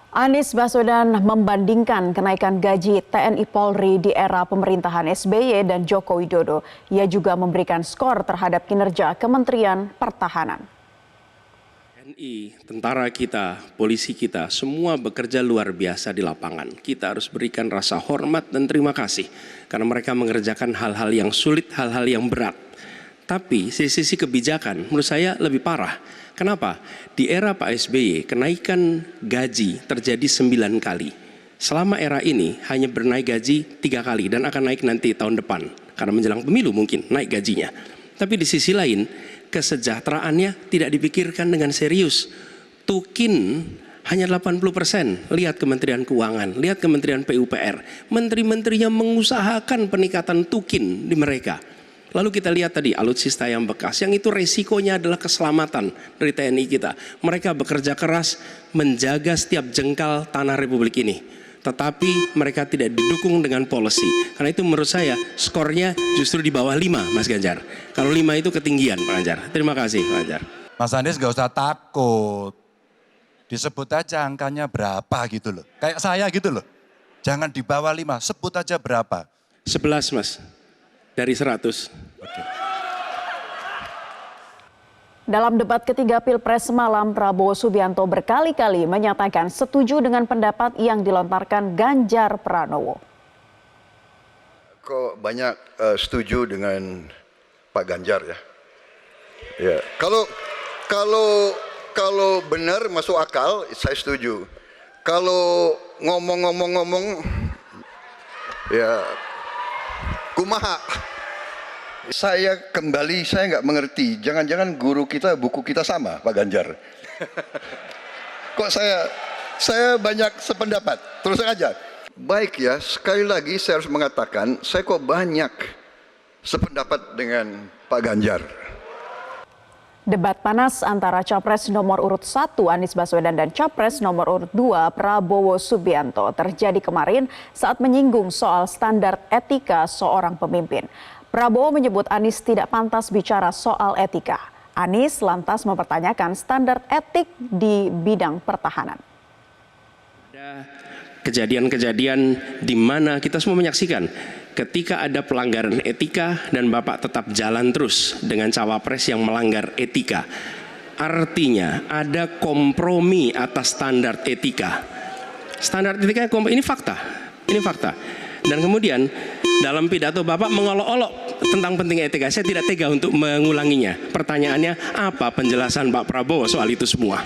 Anies Baswedan membandingkan kenaikan gaji TNI Polri di era pemerintahan SBY dan Joko Widodo. Ia juga memberikan skor terhadap kinerja Kementerian Pertahanan. TNI, tentara kita, polisi kita, semua bekerja luar biasa di lapangan. Kita harus berikan rasa hormat dan terima kasih karena mereka mengerjakan hal-hal yang sulit, hal-hal yang berat. Tapi sisi kebijakan menurut saya lebih parah. Kenapa? Di era Pak SBY kenaikan gaji terjadi 9 kali. Selama era ini hanya bernaik gaji 3 kali dan akan naik nanti tahun depan. Karena menjelang pemilu mungkin naik gajinya. Tapi di sisi lain kesejahteraannya tidak dipikirkan dengan serius. Tukin hanya 80%. Lihat Kementerian Keuangan, lihat Kementerian PUPR. Menteri-menterinya mengusahakan peningkatan tukin di mereka. Lalu kita lihat tadi alutsista yang bekas, yang itu resikonya adalah keselamatan dari TNI kita. Mereka bekerja keras menjaga setiap jengkal tanah Republik ini. Tetapi mereka tidak didukung dengan policy. Karena itu menurut saya skornya justru di bawah 5, Mas Ganjar. Kalau 5 itu ketinggian, Pak Ganjar. Terima kasih, Pak Ganjar. Mas Anies gak usah takut. Disebut aja angkanya berapa gitu loh. Kayak saya gitu loh. Jangan di bawah 5, sebut aja berapa. 11, Mas. Dari 100. Oke. Dalam debat ketiga Pilpres semalam, Prabowo Subianto berkali-kali menyatakan setuju dengan pendapat yang dilontarkan Ganjar Pranowo. Kok banyak setuju dengan Pak Ganjar ya? Ya, kalau benar masuk akal, saya setuju. Kalau ngomong, ya kumaha. Saya nggak mengerti. Jangan-jangan guru kita, buku kita sama, Pak Ganjar. Kok saya banyak sependapat. Terus aja. Baik ya, sekali lagi saya harus mengatakan, saya kok banyak sependapat dengan Pak Ganjar. Debat panas antara Capres nomor urut 1 Anies Baswedan dan Capres nomor urut 2 Prabowo Subianto terjadi kemarin saat menyinggung soal standar etika seorang pemimpin. Prabowo menyebut Anies tidak pantas bicara soal etika. Anies lantas mempertanyakan standar etik di bidang pertahanan. Ada kejadian-kejadian di mana kita semua menyaksikan ketika ada pelanggaran etika dan Bapak tetap jalan terus dengan cawapres yang melanggar etika. Artinya ada kompromi atas standar etika. Standar etika ini fakta. Ini fakta. Dan kemudian dalam pidato Bapak mengolok-olok tentang pentingnya etika. Saya tidak tega untuk mengulanginya. Pertanyaannya, apa penjelasan Pak Prabowo soal itu semua?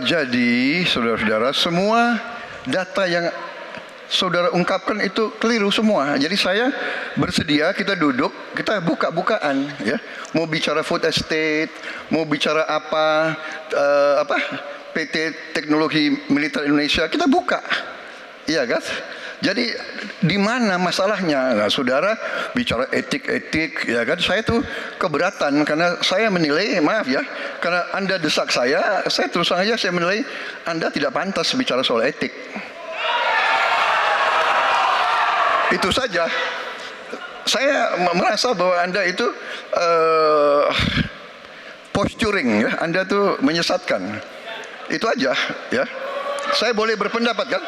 Jadi, saudara-saudara, semua data yang saudara ungkapkan itu keliru semua. Jadi saya bersedia kita duduk, kita buka-bukaan, ya. Mau bicara food estate, mau bicara apa PT Teknologi Militer Indonesia, kita buka, iya kan? Jadi di mana masalahnya? Nah, saudara bicara etik, ya kan? Saya tuh keberatan karena saya menilai, maaf ya, karena Anda desak saya terus saja saya menilai Anda tidak pantas bicara soal etik. Itu saja. Saya merasa bahwa Anda itu posturing, ya. Anda tuh menyesatkan. Itu aja, ya. Saya boleh berpendapat kan?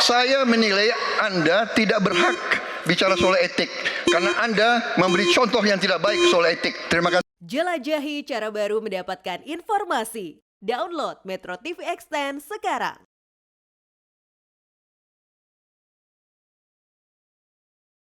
Saya menilai Anda tidak berhak bicara soal etik karena Anda memberi contoh yang tidak baik soal etik. Terima kasih. Jelajahi cara baru mendapatkan informasi. Download Metro TV Extend sekarang.